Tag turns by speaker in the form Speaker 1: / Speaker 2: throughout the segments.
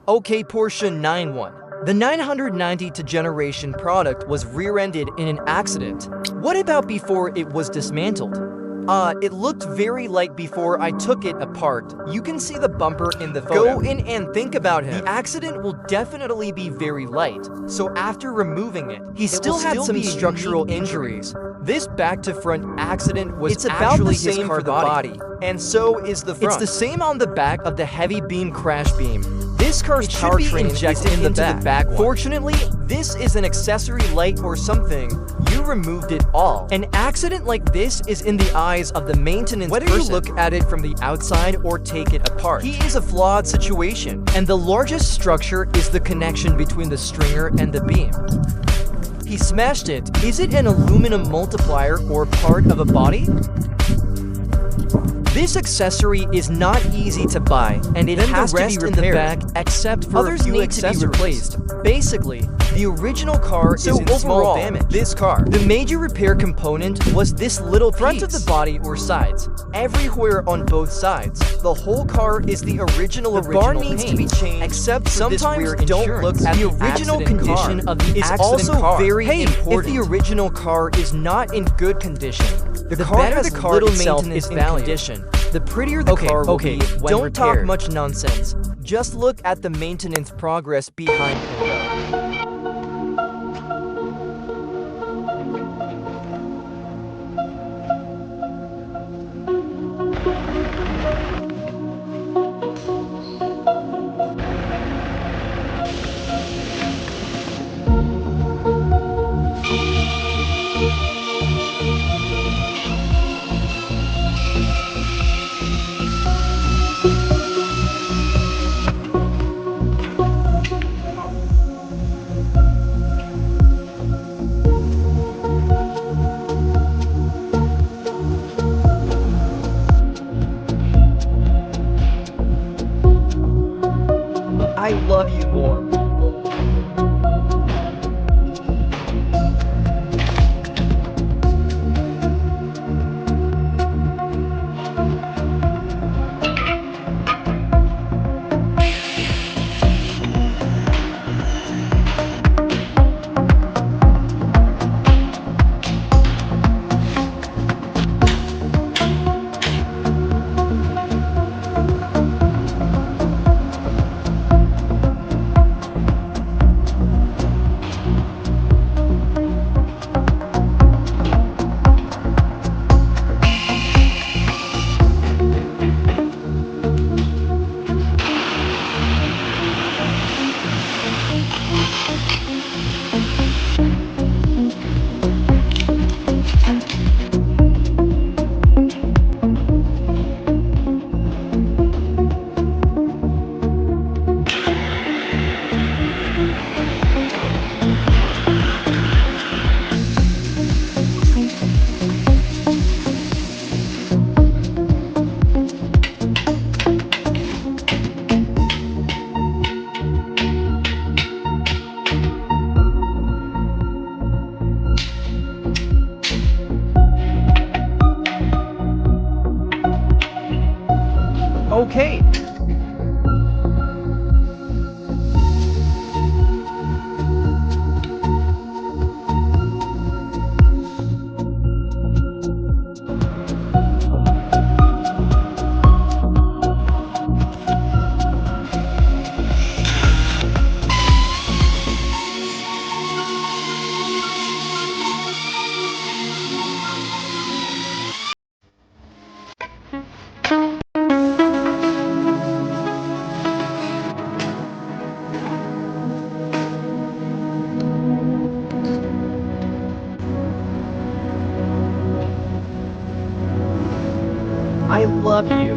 Speaker 1: Okay, Porsche 91. The 992 generation product was rear-ended in an accident. What about before it was dismantled? It looked very light before I took it apart. You can see the bumper in the photo. Go in and think about him. The accident will definitely be very light, so after removing it, he still had some structural injuries. This back-to-front accident was actually the same for the body, and so is the front. It's the same on the back of the heavy beam crash beam. This car's powertrain injected into the back one. Fortunately, this is an accessory light or something. You removed it all. An accident like this is in the eyes of the maintenance person. Whether you look at it from the outside or take it apart, he is a flawed situation. And the largest structure is the connection between the stringer and the beam. He smashed it. Is it an aluminum multiplier or part of a body? This accessory is not easy to buy, and it has to be repaired in the back except for others a few accessories to be replaced. Basically, the original car is in small damage. The major repair component was this little front of the body or sides. Everywhere on both sides. The whole car is the original bar needs to be changed, except sometimes don't look at the original condition of the accident car. Very important. If the original car is not in good condition, the car has little maintenance value. The prettier the car will be when don't repaired. Talk much nonsense. Just look at the maintenance progress behind it. I love you more. Okay. I love you.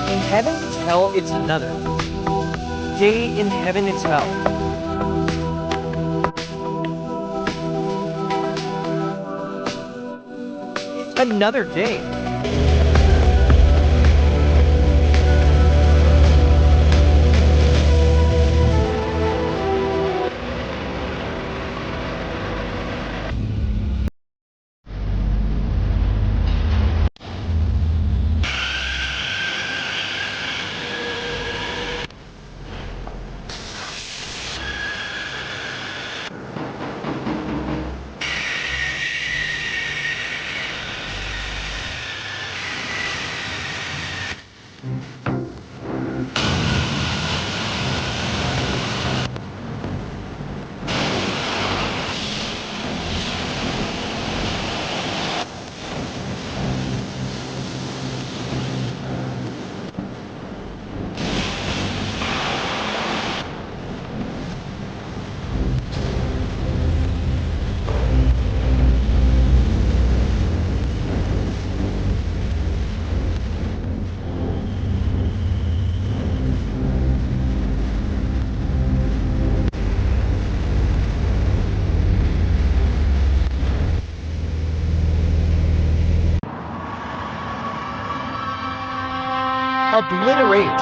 Speaker 2: In heaven it's hell, it's another day in heaven it's hell. Another day. Obliterate.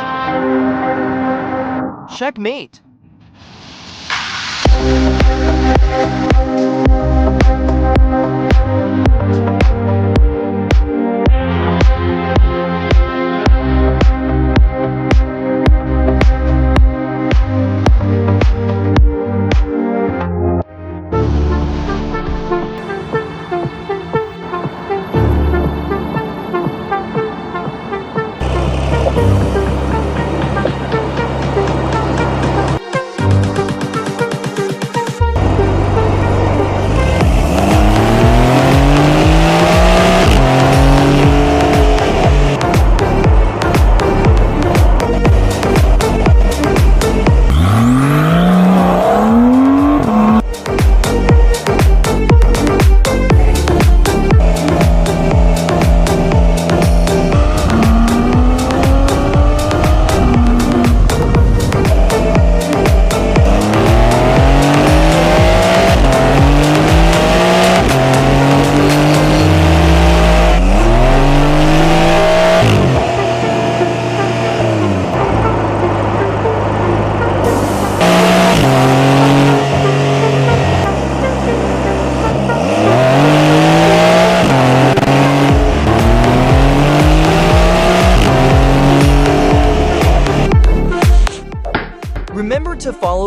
Speaker 2: Checkmate.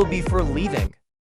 Speaker 1: follow before leaving.